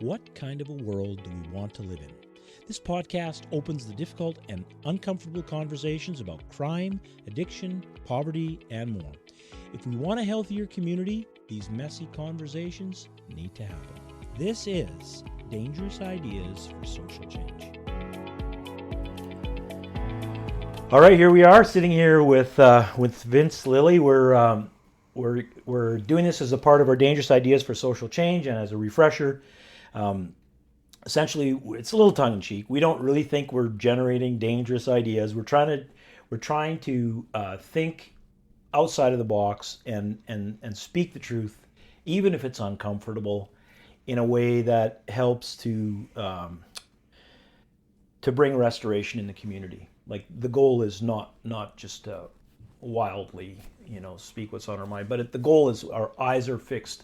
What kind of a world do we want to live in? This podcast opens the difficult and uncomfortable conversations about crime, addiction, poverty, and more. If we want a healthier community, these messy conversations need to happen. This is Dangerous Ideas for Social Change. All right, here we are sitting here with Vince Lillie. We're doing this as a part of our Dangerous Ideas for Social Change, and as a refresher, essentially it's a little tongue-in-cheek. We don't really think we're generating dangerous ideas. We're trying to think outside of the box and speak the truth, even if it's uncomfortable, in a way that helps to bring restoration in the community. Like, the goal is not just wildly, speak what's on our mind, but the goal is our eyes are fixed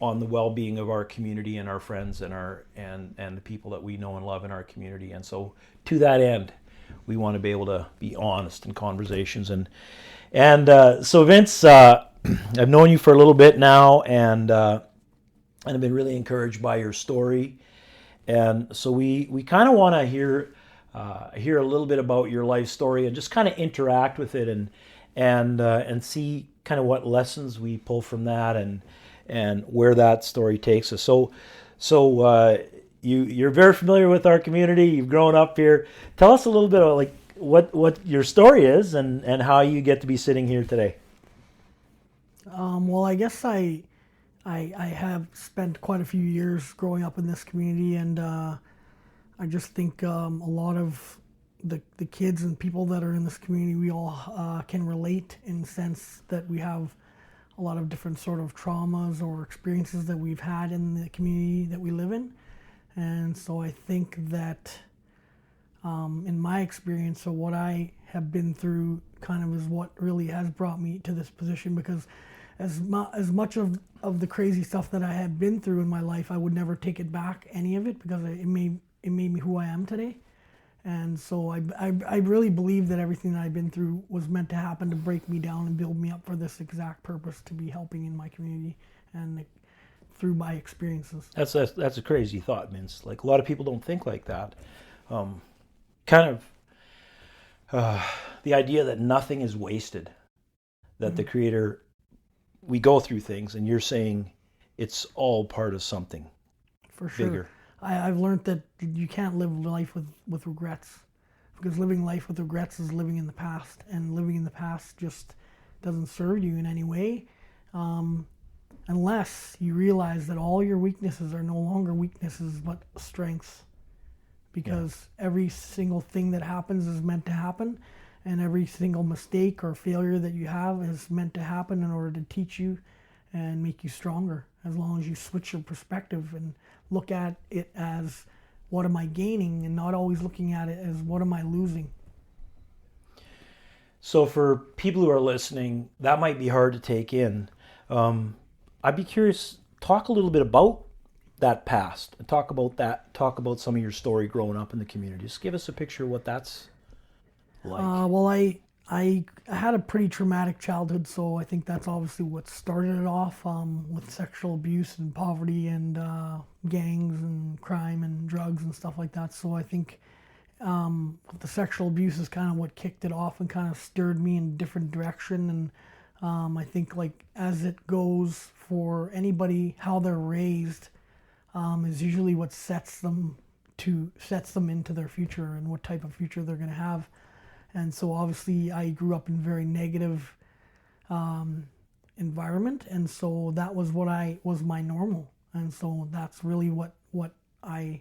on the well-being of our community and our friends and the people that we know and love in our community. And so, to that end, we want to be able to be honest in conversations. And so, Vince, I've known you for a little bit now, and I've been really encouraged by your story. And so we kind of want to hear a little bit about your life story and just kind of interact with it and see kind of what lessons we pull from that and where that story takes us. So you're very familiar with our community. You've grown up here. Tell us a little bit about what your story is and how you get to be sitting here today. Well, I guess I have spent quite a few years growing up in this community, and I just think a lot of the kids and people that are in this community, we all can relate in the sense that we have a lot of different sort of traumas or experiences that we've had in the community that we live in. And so I think that in my experience, so what I have been through kind of is what really has brought me to this position, because as much of the crazy stuff that I had been through in my life, I would never take it back, any of it, because it made me who I am today. And so I really believe that everything that I've been through was meant to happen to break me down and build me up for this exact purpose, to be helping in my community and through my experiences. That's a crazy thought, Vince. Like, a lot of people don't think like that. The idea that nothing is wasted, that the Creator, we go through things, and you're saying it's all part of something for sure. Bigger. I've learned that you can't live life with regrets, because living life with regrets is living in the past, and living in the past just doesn't serve you in any way, unless you realize that all your weaknesses are no longer weaknesses but strengths, because every single thing that happens is meant to happen, and every single mistake or failure that you have is meant to happen in order to teach you and make you stronger, as long as you switch your perspective and look at it as, what am I gaining, and not always looking at it as, what am I losing. So for people who are listening, that might be hard to take in. I'd be curious, talk a little bit about that past, and talk about some of your story growing up in the community. Just give us a picture of what that's like. Well, I had a pretty traumatic childhood, so I think that's obviously what started it off, with sexual abuse and poverty and gangs and crime and drugs and stuff like that. So I think the sexual abuse is kind of what kicked it off and kind of steered me in a different direction. And I think, like, as it goes for anybody, how they're raised is usually what sets them into their future and what type of future they're going to have. And so obviously I grew up in a very negative environment, and so that was was my normal, and so that's really what I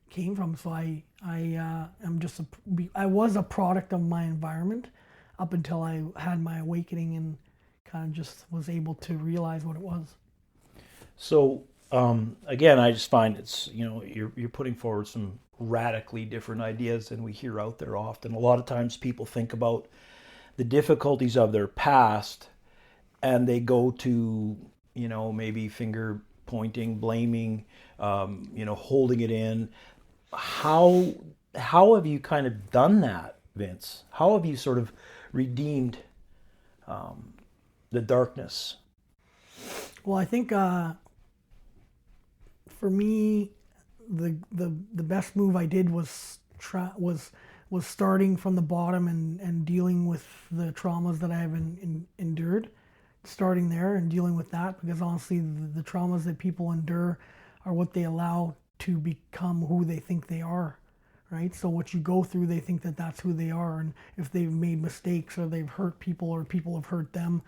came from. So I was a product of my environment up until I had my awakening and kind of just was able to realize what it was. So again, I just find it's, you're putting forward some radically different ideas than we hear out there often. A lot of times people think about the difficulties of their past, and they go to, maybe finger pointing, blaming, holding it in. How have you kind of done that, Vince? How have you sort of redeemed the darkness? Well, I think for me, the best move I did was was starting from the bottom and dealing with the traumas that I have endured, starting there and dealing with that, because honestly the traumas that people endure are what they allow to become who they think they are, right? So what you go through, they think that that's who they are, and if they've made mistakes or they've hurt people or people have hurt them,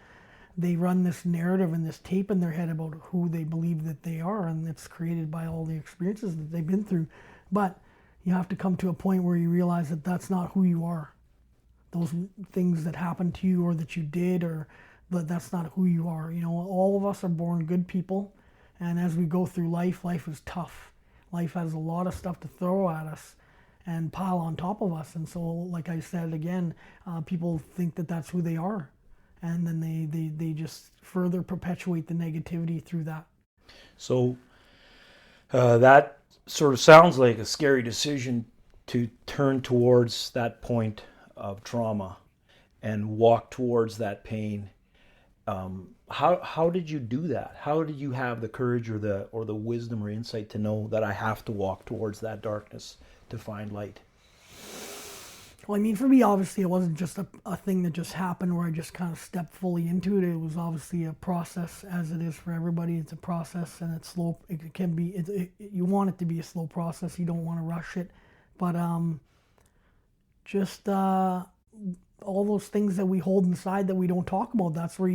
they run this narrative and this tape in their head about who they believe that they are, and it's created by all the experiences that they've been through. But you have to come to a point where you realize that that's not who you are. Those things that happened to you or that you did, or but that's not who you are. You know, all of us are born good people, and as we go through life, life is tough. Life has a lot of stuff to throw at us and pile on top of us. And so, like I said again, people think that that's who they are, and then they just further perpetuate the negativity through that. So that sort of sounds like a scary decision, to turn towards that point of trauma and walk towards that pain. How did you do that? How did you have the courage or the wisdom or insight to know that I have to walk towards that darkness to find light? Well, I mean, for me, obviously, it wasn't just a thing that just happened where I just kind of stepped fully into it. It was obviously a process, as it is for everybody. It's a process, and it's slow. It can be. You want it to be a slow process. You don't want to rush it, but just all those things that we hold inside that we don't talk about. That's where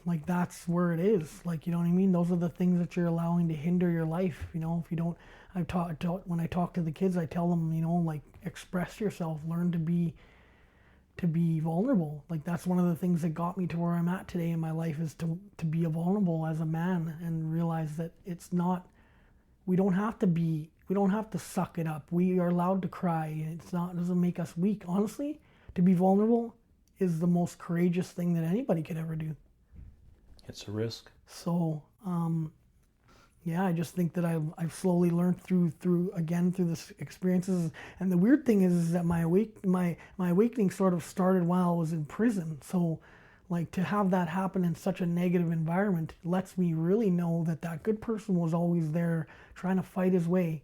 like that's where it is. Like, you know what I mean? Those are the things that you're allowing to hinder your life. You know, if you don't. When I talk to the kids, I tell them, like, express yourself, learn to be vulnerable. Like, that's one of the things that got me to where I'm at today in my life, is to be vulnerable as a man and realize that it's not, we don't have to suck it up. We are allowed to cry. It doesn't make us weak. Honestly, to be vulnerable is the most courageous thing that anybody could ever do. It's a risk. So, yeah, I just think that I've slowly learned through this experiences. And the weird thing is that my awakening sort of started while I was in prison. So, like, to have that happen in such a negative environment lets me really know that good person was always there trying to fight his way.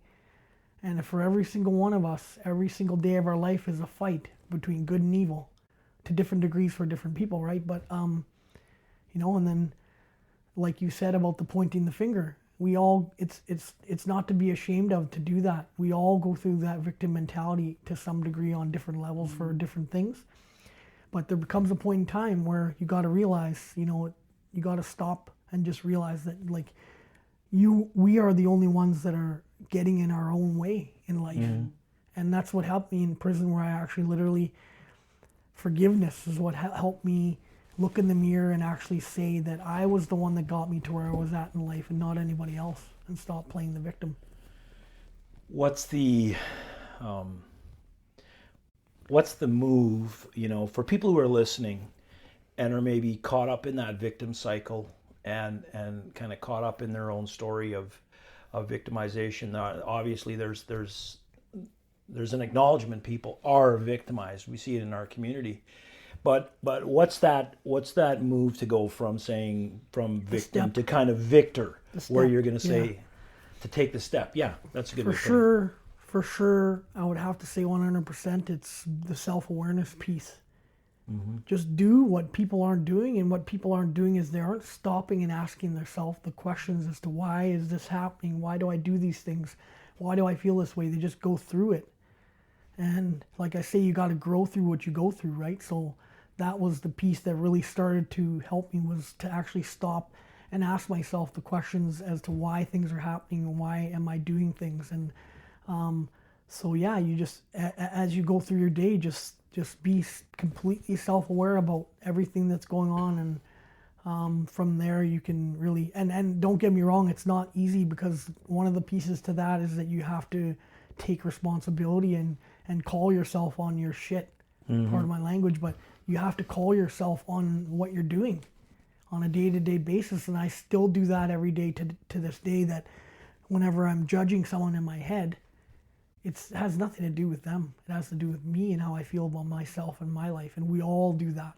And for every single one of us, every single day of our life is a fight between good and evil, to different degrees for different people, right? But and then, like you said about the pointing the finger, we all, it's not to be ashamed of to do that. We all go through that victim mentality to some degree on different levels for different things. But there becomes a point in time where you got to realize, you got to stop and just realize that, like, we are the only ones that are getting in our own way in life. Mm-hmm. And that's what helped me in prison, where I actually literally, forgiveness is what helped me look in the mirror and actually say that I was the one that got me to where I was at in life and not anybody else, and stop playing the victim. What's the move, for people who are listening and are maybe caught up in that victim cycle and kind of caught up in their own story of victimization? Obviously there's an acknowledgement people are victimized. We see it in our community. But what's that move to go from victim to kind of victor, where you're going to say, to take the step? Yeah, that's a good word. For sure, I would have to say 100%. It's the self-awareness piece. Mm-hmm. Just do what people aren't doing, and what people aren't doing is they aren't stopping and asking themselves the questions as to why is this happening? Why do I do these things? Why do I feel this way? They just go through it. And like I say, you got to grow through what you go through, right? So that was the piece that really started to help me, was to actually stop and ask myself the questions as to why things are happening and why am I doing things. And so yeah, you just, as you go through your day, just be completely self-aware about everything that's going on. And from there you can really, and don't get me wrong, it's not easy, because one of the pieces to that is that you have to take responsibility and call yourself on your shit. Mm-hmm. Part of my language, but you have to call yourself on what you're doing on a day-to-day basis. And I still do that every day to this day, that whenever I'm judging someone in my head, it has nothing to do with them. It has to do with me and how I feel about myself and my life. And we all do that.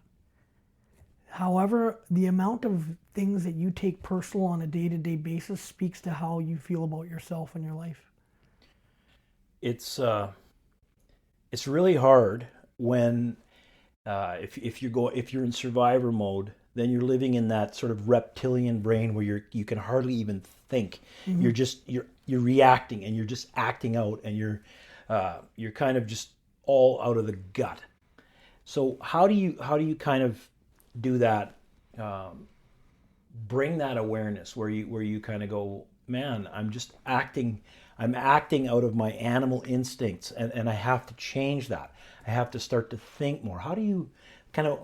However, the amount of things that you take personal on a day-to-day basis speaks to how you feel about yourself and your life. it's it's really hard when if you're in survivor mode, then you're living in that sort of reptilian brain where you can hardly even think. Mm-hmm. You're reacting and you're just acting out, and you're kind of just all out of the gut. So how do you kind of do that? Bring that awareness where you kind of go, man, I'm acting out of my animal instincts, and I have to change that. I have to start to think more. How do you kind of,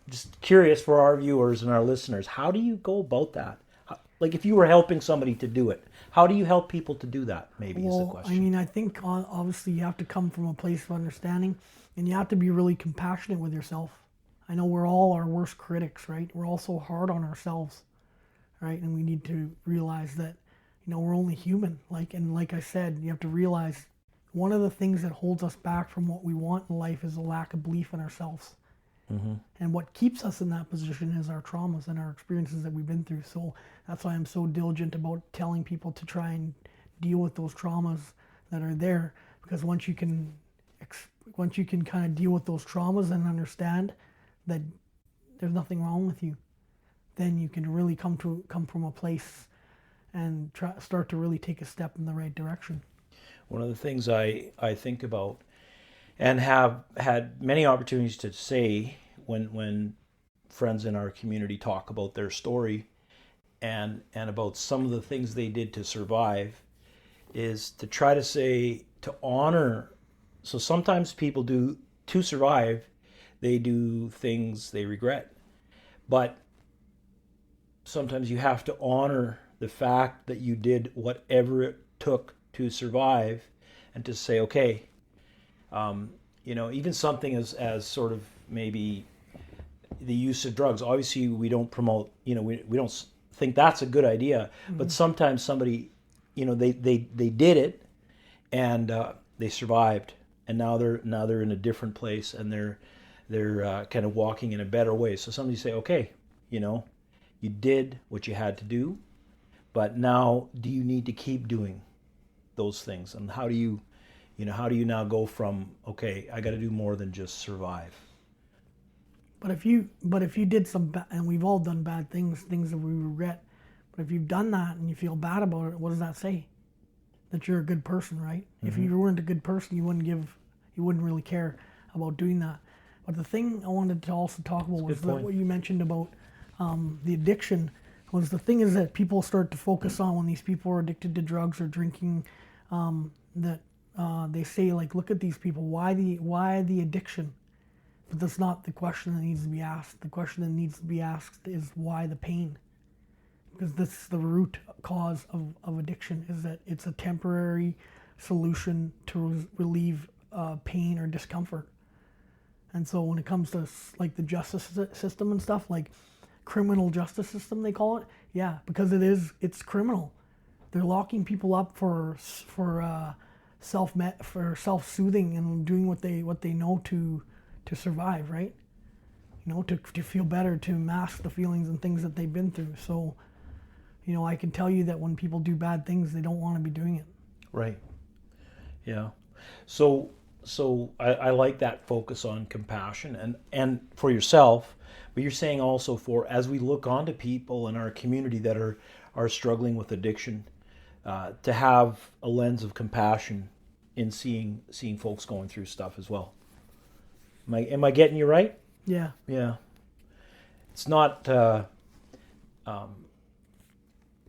just curious for our viewers and our listeners, how do you go about that? Like if you were helping somebody to do it, how do you help people to do that? Maybe is the Well, I question. mean, I think obviously you have to come from a place of understanding, and you have to be really compassionate with yourself. I know we're all our worst critics, right? We're all so hard on ourselves, right? And we need to realize that, we're only human. Like I said, you have to realize one of the things that holds us back from what we want in life is a lack of belief in ourselves. Mm-hmm. And what keeps us in that position is our traumas and our experiences that we've been through. So that's why I'm so diligent about telling people to try and deal with those traumas that are there. Because once you can kind of deal with those traumas and understand that there's nothing wrong with you, then you can really come from a place and start to really take a step in the right direction. One of the things I think about and have had many opportunities to say when friends in our community talk about their story and about some of the things they did to survive is to try to say, to honor. So sometimes people do, to survive, they do things they regret, but sometimes you have to honor the fact that you did whatever it took to survive, and to say, okay, even something as sort of maybe the use of drugs. Obviously, we don't promote, we don't think that's a good idea, but sometimes somebody, they did it, and they survived, and now they're in a different place, and they're kind of walking in a better way. So somebody say, okay, you did what you had to do, but now do you need to keep doing those things? And how do you now go from, okay, I got to do more than just survive? But if you did and we've all done bad things that we regret. But if you've done that and you feel bad about it, what does that say? That you're a good person, right? Mm-hmm. If you weren't a good person, you wouldn't really care about doing that. But the thing I wanted to also talk about was what you mentioned about the addiction. Was the thing is that people start to focus on when these people are addicted to drugs or drinking, that they say, like, look at these people. Why the addiction? But that's not the question that needs to be asked. The question that needs to be asked is why the pain? Because that's the root cause of addiction, is that it's a temporary solution to relieve pain or discomfort. And so when it comes to like the justice system and stuff, like criminal justice system they call it, yeah, because it's criminal. They're locking people up for self-soothing and doing what they know to survive, right? To feel better, to mask the feelings and things that they've been through. So, I can tell you that when people do bad things, they don't want to be doing it. Right. Yeah. So I like that focus on compassion and for yourself, but you're saying also for, as we look onto people in our community that are struggling with addiction, to have a lens of compassion in seeing folks going through stuff as well. Am I getting you right? Yeah. Yeah. It's not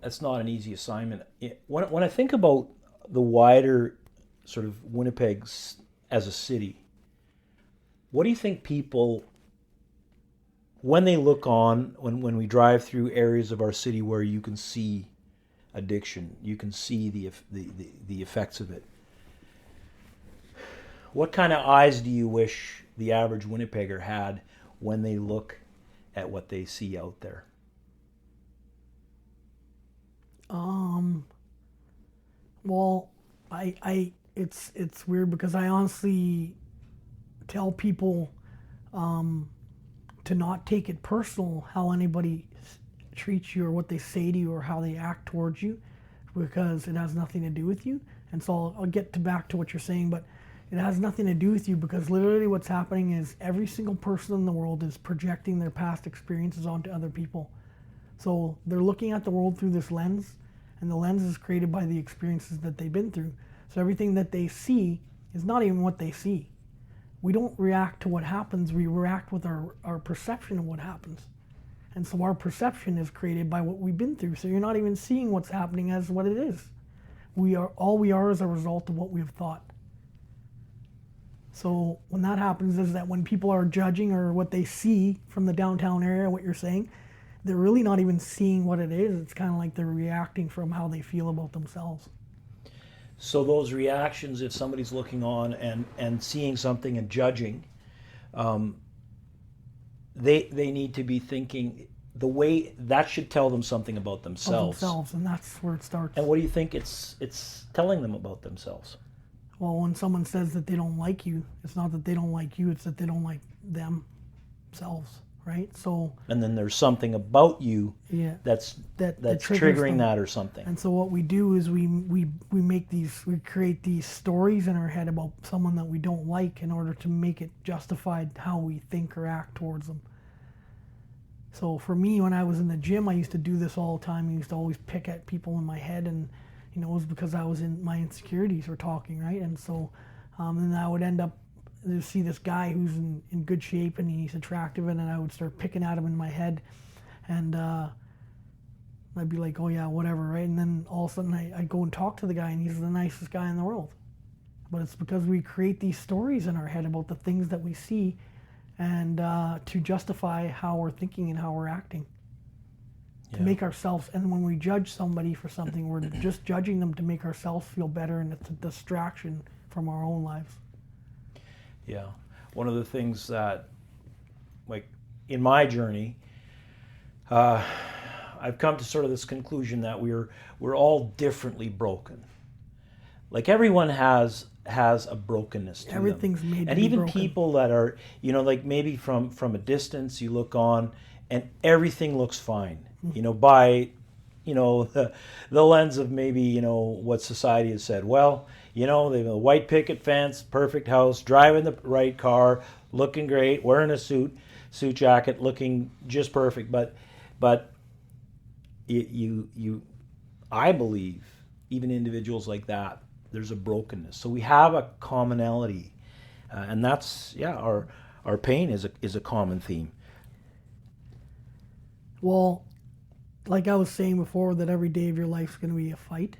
that's not an easy assignment. When I think about the wider sort of Winnipeg as a city, what do you think people, when they look on, when we drive through areas of our city where you can see addiction, you can see the effects of it, what kind of eyes do you wish the average Winnipegger had when they look at what they see out there? Well, it's weird because I honestly tell people to not take it personal how anybody treats you or what they say to you or how they act towards you, because it has nothing to do with you. And so I'll get back to what you're saying, but it has nothing to do with you because literally what's happening is every single person in the world is projecting their past experiences onto other people. So they're looking at the world through this lens, and the lens is created by the experiences that they've been through. So everything that they see is not even what they see. We don't react to what happens, we react with our perception of what happens. And so our perception is created by what we've been through. So you're not even seeing what's happening as what it is. All we are is a result of what we have thought. So when that happens is that when people are judging or what they see from the downtown area, what you're saying, they're really not even seeing what it is. It's kind of like they're reacting from how they feel about themselves. So those reactions, if somebody's looking on and seeing something and judging, they need to be thinking the way that should tell them something about themselves. And that's where it starts. And what do you think it's telling them about themselves? Well, when someone says that they don't like you, it's not that they don't like you, it's that they don't like themselves, right? So. And then there's something about you that's triggering that or something. And so what we do is we create these stories in our head about someone that we don't like in order to make it justified how we think or act towards them. So for me, when I was in the gym, I used to do this all the time. I used to always pick at people in my head, and it was because my insecurities were talking, right? And so then I would end up to see this guy who's in good shape and he's attractive, and then I would start picking at him in my head, and I'd be like, oh yeah, whatever, right? And then all of a sudden I'd go and talk to the guy, and he's the nicest guy in the world. But it's because we create these stories in our head about the things that we see, and to justify how we're thinking and how we're acting. To make ourselves, and when we judge somebody for something, we're just judging them to make ourselves feel better, and it's a distraction from our own lives. Yeah. One of the things that, like, in my journey, I've come to sort of this conclusion that we're all differently broken. Like, everyone has a brokenness to Everything's them. made to and be even broken. people that are, like maybe from a distance you look on and everything looks fine. By the lens of maybe what society has said. Well, they have a white picket fence, perfect house, driving the right car, looking great, wearing a suit jacket, looking just perfect. But I believe even individuals like that, there's a brokenness. So we have a commonality, and that's our pain is a common theme. Well, like I was saying before, that every day of your life is going to be a fight,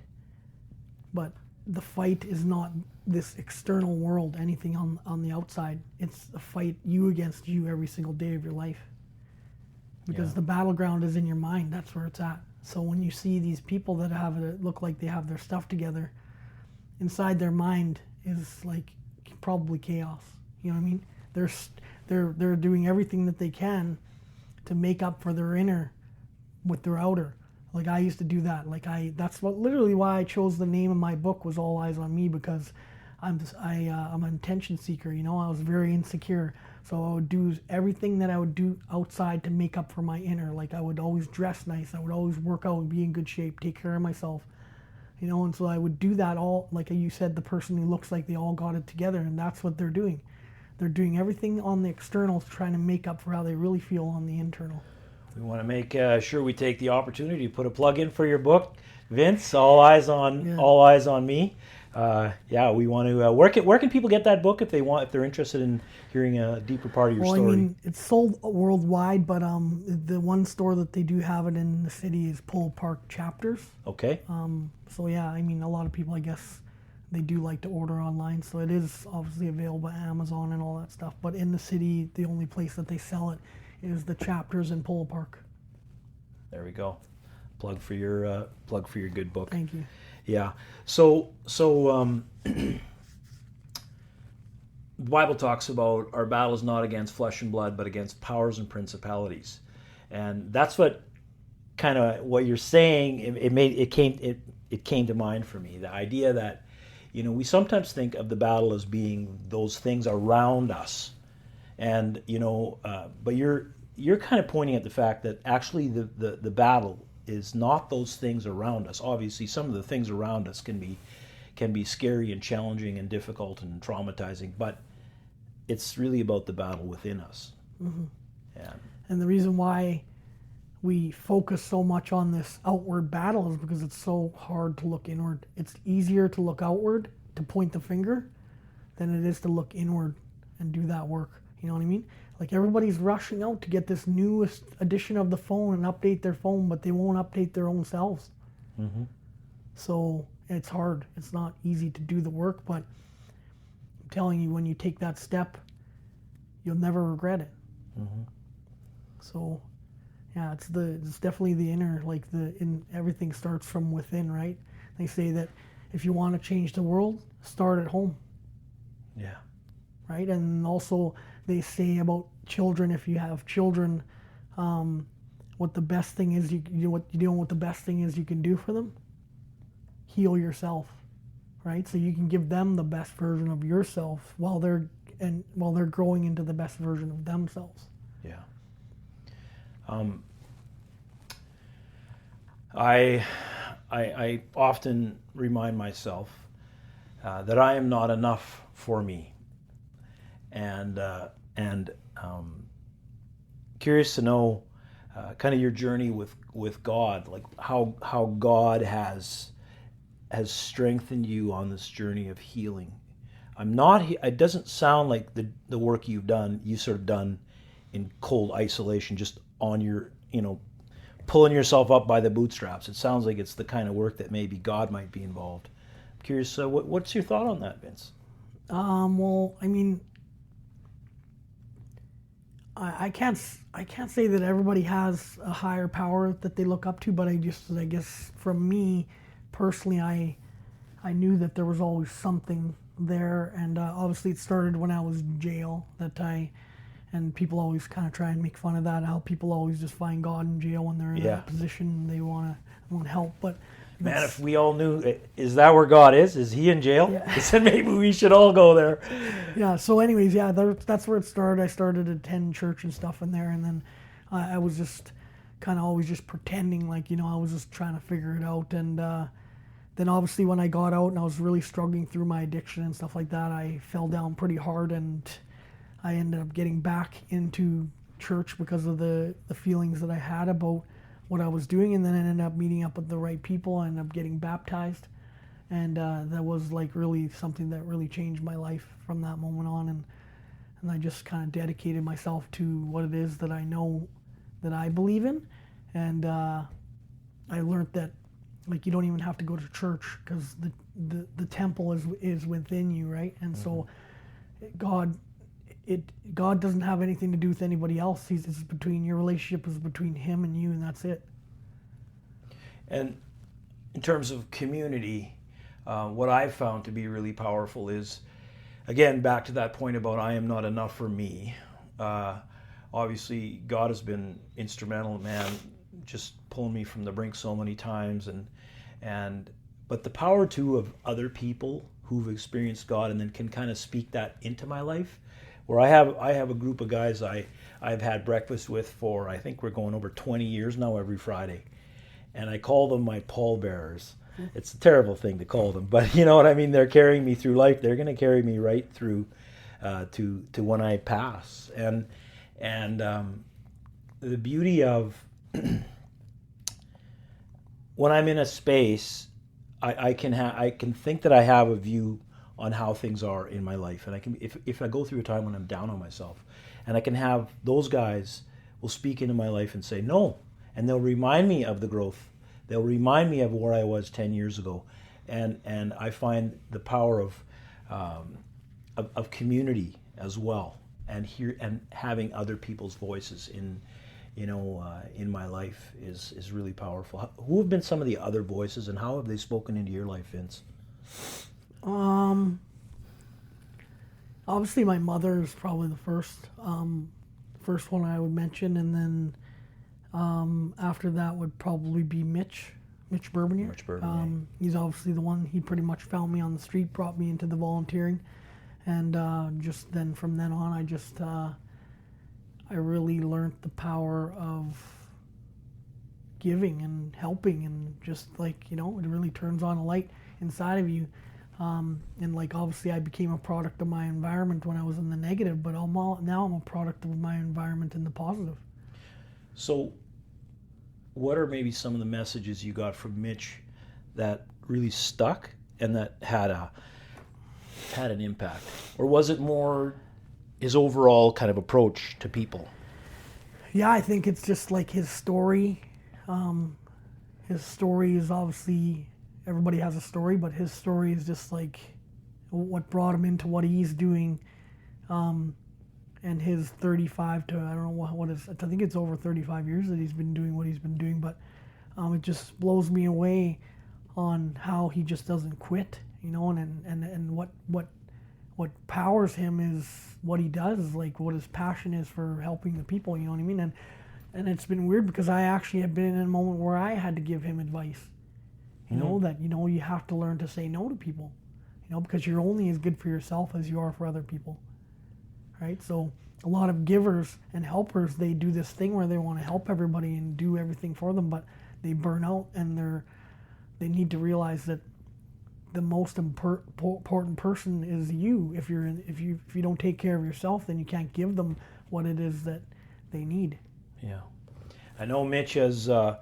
but the fight is not this external world, anything on the outside. It's a fight you against you every single day of your life, because the battleground is in your mind. That's where it's at. So when you see these people that look like they have their stuff together, inside their mind is like probably chaos. You know what I mean? They're doing everything that they can to make up for their inner with their outer. Like I used to do that. That's literally why I chose the name of my book was All Eyes on Me, because I'm an attention seeker. I was very insecure, so I would do everything that I would do outside to make up for my inner. Like I would always dress nice, I would always work out, be in good shape, take care of myself. And so I would do that all, like you said, the person who looks like they all got it together, and that's what they're doing. They're doing everything on the externals, trying to make up for how they really feel on the internal. We want to make sure we take the opportunity to put a plug in for your book, Vince. All eyes on me. We want to. Where can people get that book if they're interested in hearing a deeper part of your story? I mean, it's sold worldwide, but the one store that they do have it in the city is Polo Park Chapters. Okay. A lot of people, I guess, they do like to order online, so it is obviously available at Amazon and all that stuff. But in the city, the only place that they sell it is the Chapters in Polo Park. There we go. Plug for your good book. Thank you. Yeah. So the Bible talks about our battle is not against flesh and blood, but against powers and principalities, and that's what kind of what you're saying. It came to mind for me. The idea that we sometimes think of the battle as being those things around us, and but you're kind of pointing at the fact that actually the battle is not those things around us. Obviously, some of the things around us can be scary and challenging and difficult and traumatizing, but it's really about the battle within us. Mm-hmm. Yeah. And the reason why we focus so much on this outward battle is because it's so hard to look inward. It's easier to look outward, to point the finger, than it is to look inward and do that work. You know what I mean? Like, everybody's rushing out to get this newest edition of the phone and update their phone, but they won't update their own selves. Mm-hmm. So it's hard. It's not easy to do the work, but I'm telling you, when you take that step, you'll never regret it. Mm-hmm. So, yeah, it's definitely the inner, everything starts from within, right? They say that if you want to change the world, start at home. Yeah. Right? And also they say about children, if you have children, what the best thing is what the best thing is you can do for them? Heal yourself. Right? So you can give them the best version of yourself while they're growing into the best version of themselves. Yeah. I often remind myself that I am not enough for me, and curious to know kind of your journey with God, like how God has strengthened you on this journey of healing. It doesn't sound like the work you sort of done in cold isolation, just on your, pulling yourself up by the bootstraps. It sounds like it's the kind of work that maybe God might be involved. I'm curious, what's your thought on that, Vince? Well, I mean, I can't say that everybody has a higher power that they look up to, but I guess from me personally, I knew that there was always something there, and obviously it started when I was in jail. And people always kind of try and make fun of that, how people always just find God in jail when they're in that position and they want help. But man, if we all knew, is that where God is? Is he in jail? Yeah. Then maybe we should all go there. Yeah, so anyways, yeah, that's where it started. I started to attend church and stuff in there, and then I was just kind of always just pretending like, I was just trying to figure it out. And then obviously when I got out and I was really struggling through my addiction and stuff like that, I fell down pretty hard, and I ended up getting back into church because of the feelings that I had about what I was doing, and then I ended up meeting up with the right people. I ended up getting baptized, and that was like really something that really changed my life from that moment on, and I just kind of dedicated myself to what it is that I know that I believe in, and I learned that, like, you don't even have to go to church because the temple is within you, right? And so God doesn't have anything to do with anybody else. It's between, your relationship is between him and you, and that's it. And in terms of community, what I've found to be really powerful is, again, back to that point about I am not enough for me. Obviously, God has been instrumental, man, just pulling me from the brink so many times, but the power too of other people who've experienced God and then can kind of speak that into my life. Where I have a group of guys I've had breakfast with for, I think we're going over 20 years now every Friday, and I call them my pallbearers. It's a terrible thing to call them, but you know what I mean. They're carrying me through life. They're going to carry me right through to when I pass. And the beauty of when I'm in a space, I can think that I have a view on how things are in my life, and I can, if I go through a time when I'm down on myself, and I can have those guys will speak into my life and say no, and they'll remind me of the growth. They'll remind me of where I was 10 years ago, and I find the power of community as well, and having other people's voices in my life is really powerful. Who have been some of the other voices, and how have they spoken into your life, Vince? Obviously my mother is probably the first one I would mention, and then after that would probably be Mitch Burbanier. Mitch Burbanier. He's obviously the one. He pretty much found me on the street, brought me into the volunteering, and just then from then on, I really learned the power of giving and helping, and just like, it really turns on a light inside of you. And like, obviously I became a product of my environment when I was in the negative, but now I'm a product of my environment in the positive. So, what are maybe some of the messages you got from Mitch that really stuck and that had an impact, or was it more his overall kind of approach to people? Yeah, I think it's just like his story. His story is obviously, everybody has a story, but his story is just like what brought him into what he's doing. And his 35 to, I don't know what is, I think it's over 35 years that he's been doing what he's been doing, but it just blows me away on how he just doesn't quit, and what powers him is what he does, like what his passion is for helping the people, you know what I mean? And it's been weird because I actually have been in a moment where I had to give him advice, that, you have to learn to say no to people, because you're only as good for yourself as you are for other people. Right? So a lot of givers and helpers, they do this thing where they want to help everybody and do everything for them, but they burn out, and they need to realize that the most important person is you. If you don't take care of yourself, then you can't give them what it is that they need. Yeah. I know Mitch has, I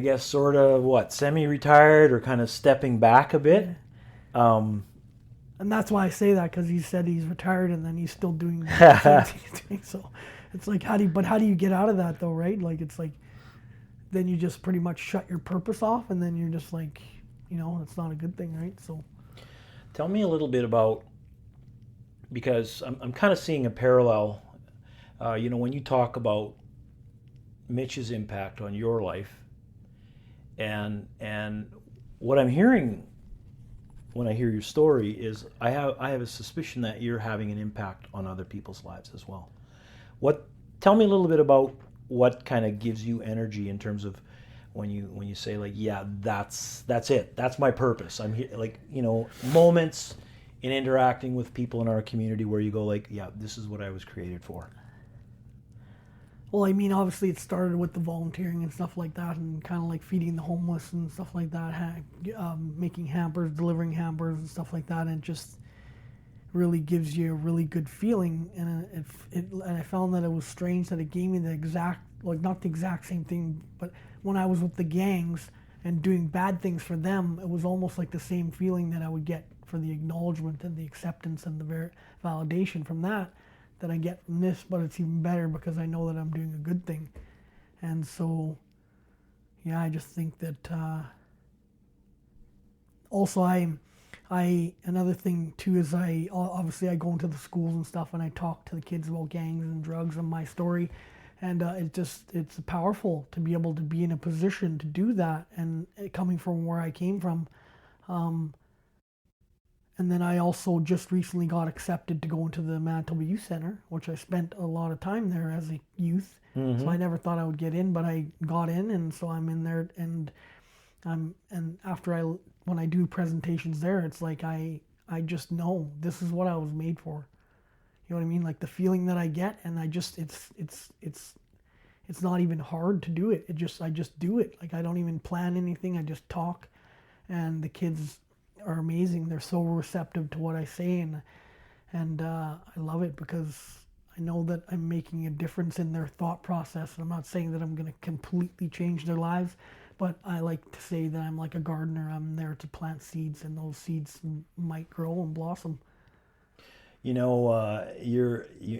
guess, sort of, semi-retired or kind of stepping back a bit. Yeah. And that's why I say that, because he said he's retired and then he's still doing the same thing he's doing. So it's like, how do you get out of that though, right? Like, it's like, then you just pretty much shut your purpose off, and then you're just like, it's not a good thing, right? So tell me a little bit about, because I'm kind of seeing a parallel, when you talk about Mitch's impact on your life, and what I'm hearing when I hear your story is I have a suspicion that you're having an impact on other people's lives as well. Tell me a little bit about what kind of gives you energy in terms of when you say, like, yeah, that's it, that's my purpose. I'm here, like, moments in interacting with people in our community where you go, like, yeah, this is what I was created for. Well, I mean, obviously it started with the volunteering and stuff like that, and kind of like feeding the homeless and stuff like that, making hampers, delivering hampers and stuff like that, and it just really gives you a really good feeling. And and I found that it was strange that it gave me the exact, like, not the exact same thing, but when I was with the gangs and doing bad things for them, it was almost like the same feeling that I would get for the acknowledgement and the acceptance and the validation from that I get from this, but it's even better because I know that I'm doing a good thing. And so, yeah, I just think that also another thing too is I go into the schools and stuff, and I talk to the kids about gangs and drugs and my story, and it's powerful to be able to be in a position to do that, and coming from where I came from. And then I also just recently got accepted to go into the Manitoba Youth Center, which I spent a lot of time there as a youth. Mm-hmm. So I never thought I would get in, but I got in, and so I'm in there. And when I do presentations there, it's like I just know this is what I was made for. You know what I mean? Like the feeling that I get, and it's not even hard to do it. I just do it. Like I don't even plan anything. I just talk, and the kids are amazing. They're so receptive to what I say, and I love it because I know that I'm making a difference in their thought process. I'm not saying that I'm going to completely change their lives, but I like to say that I'm like a gardener. I'm there to plant seeds, and those seeds might grow and blossom. You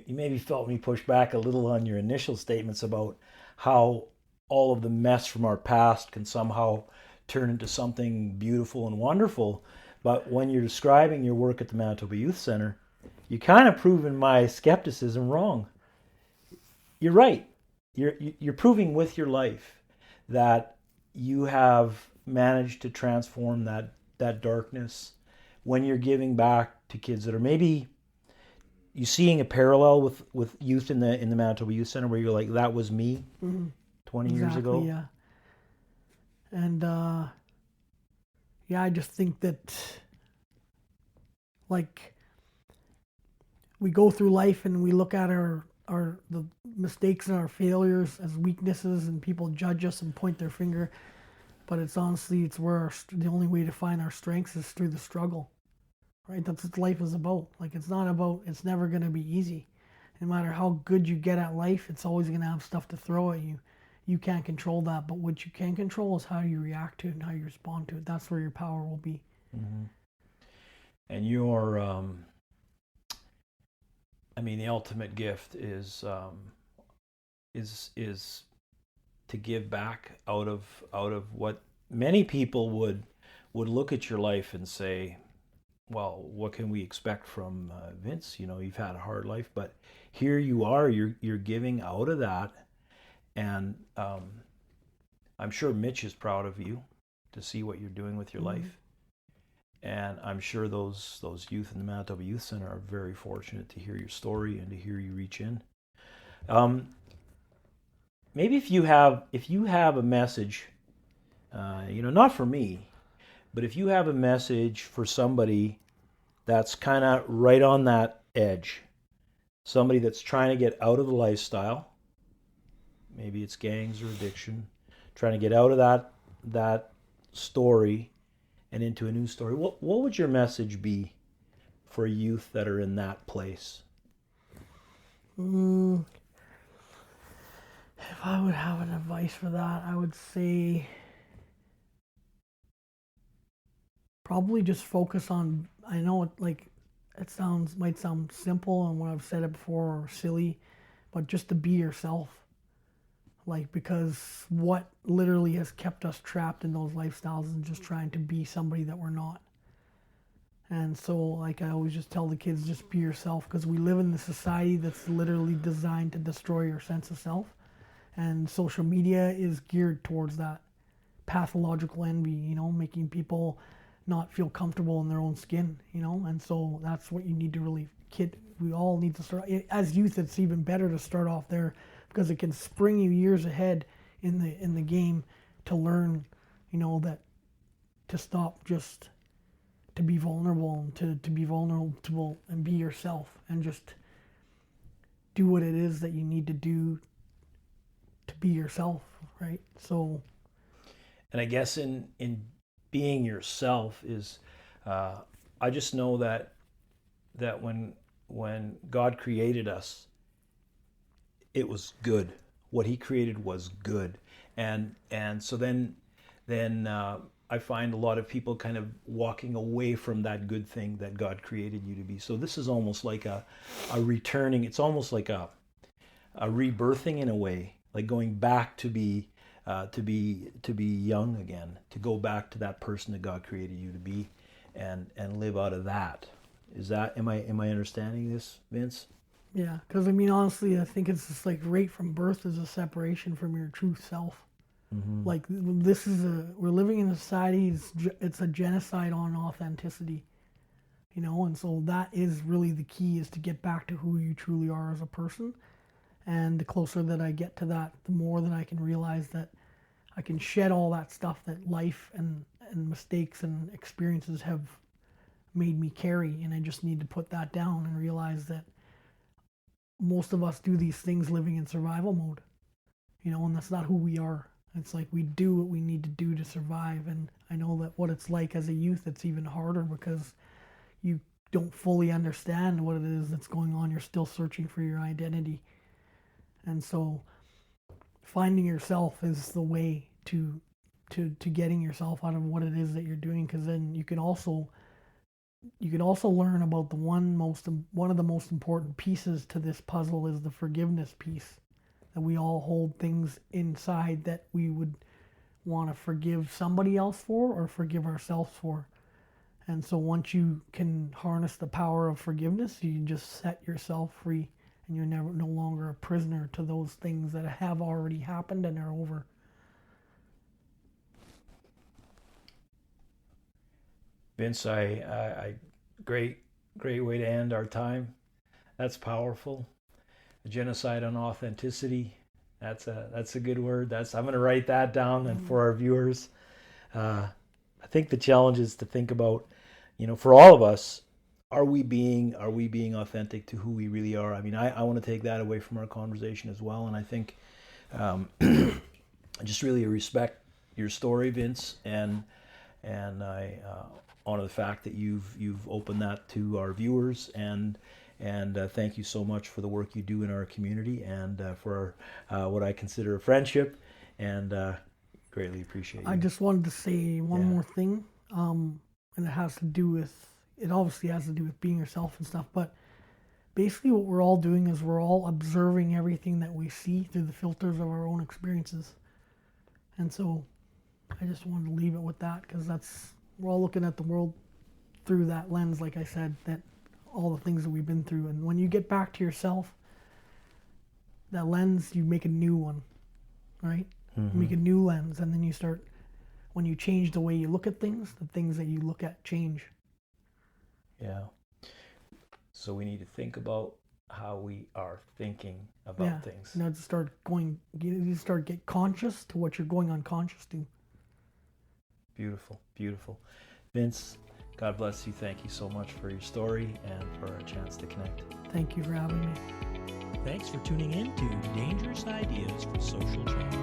maybe felt me push back a little on your initial statements about how all of the mess from our past can somehow turn into something beautiful and wonderful. But when you're describing your work at the Manitoba Youth Center, you kind of proven my skepticism wrong. You're right. You're proving with your life that you have managed to transform that darkness when you're giving back to kids that are maybe you seeing a parallel with youth in the Manitoba Youth Center where you're like, that was me 20 years ago. Yeah. And I just think that, like, we go through life and we look at our the mistakes and our failures as weaknesses, and people judge us and point their finger. But it's honestly, it's where the only way to find our strengths is through the struggle, right? That's what life is about. Like, it's not about, it's never going to be easy. No matter how good you get at life, it's always going to have stuff to throw at you. You can't control that, but what you can control is how you react to it and how you respond to it. That's where your power will be. Mm-hmm. And your, the ultimate gift is to give back out of what many people would look at your life and say, well, what can we expect from Vince? You've had a hard life, but here you are. You're giving out of that, and I'm sure Mitch is proud of you to see what you're doing with your life, and I'm sure those youth in the Manitoba Youth Center are very fortunate to hear your story and to hear you reach in. Maybe if you have a message, not for me, but if you have a message for somebody that's kind of right on that edge, somebody that's trying to get out of the lifestyle, maybe it's gangs or addiction, trying to get out of that story and into a new story, what would your message be for youth that are in that place? If I would have an advice for that, I would say probably just focus on, I know might sound simple, and when I've said it before, or silly, but just to be yourself. Because what literally has kept us trapped in those lifestyles is just trying to be somebody that we're not. And so, I always just tell the kids, just be yourself, because we live in a society that's literally designed to destroy your sense of self. And social media is geared towards that pathological envy, making people not feel comfortable in their own skin, and so that's what you need to really, we all need to start, as youth, it's even better to start off there, because it can spring you years ahead in the game to learn, that to stop just to be vulnerable, and to be vulnerable and be yourself, and just do what it is that you need to do to be yourself, right? So, and I guess in being yourself is, I just know that when God created us, it was good. What He created was good, and so then I find a lot of people kind of walking away from that good thing that God created you to be. So this is almost like a returning. It's almost like a rebirthing in a way, like going back to be young again, to go back to that person that God created you to be, and live out of that. Am I understanding this, Vince? Yeah, because honestly, I think it's just right from birth is a separation from your true self. Mm-hmm. We're living in a society, it's a genocide on authenticity, and so that is really the key, is to get back to who you truly are as a person. And the closer that I get to that, the more that I can realize that I can shed all that stuff that life and mistakes and experiences have made me carry, and I just need to put that down and realize that most of us do these things living in survival mode, and that's not who we are. It's we do what we need to do to survive, and I know that what it's like as a youth, it's even harder, because you don't fully understand what it is that's going on. You're still searching for your identity, and so finding yourself is the way to getting yourself out of what it is that you're doing, because then you can also learn about one of the most important pieces to this puzzle is the forgiveness piece, that we all hold things inside that we would want to forgive somebody else for or forgive ourselves for. And so once you can harness the power of forgiveness, you can just set yourself free, and you're no longer a prisoner to those things that have already happened and are over. Vince, I great way to end our time. That's powerful. The genocide on authenticity. That's a good word. I'm going to write that down, and for our viewers, I think the challenge is to think about, for all of us, are we being authentic to who we really are? I mean, I want to take that away from our conversation as well, and I think I just really respect your story, Vince, and I honor the fact that you've opened that to our viewers, and thank you so much for the work you do in our community and for what I consider a friendship, and greatly appreciate you. I just wanted to say one more thing, and it has to do with, it obviously has to do with being yourself and stuff, but basically what we're all doing is we're all observing everything that we see through the filters of our own experiences. And so I just wanted to leave it with that, because we're all looking at the world through that lens, like I said, that all the things that we've been through. And when you get back to yourself, that lens, you make a new one, right? You make a new lens, and then you start, when you change the way you look at things, the things that you look at change. Yeah. So we need to think about how we are thinking about things. You know, to get conscious to what you're going unconscious to. Beautiful, beautiful. Vince, God bless you. Thank you so much for your story and for a chance to connect. Thank you for having me. Thanks for tuning in to Dangerous Ideas for Social Change.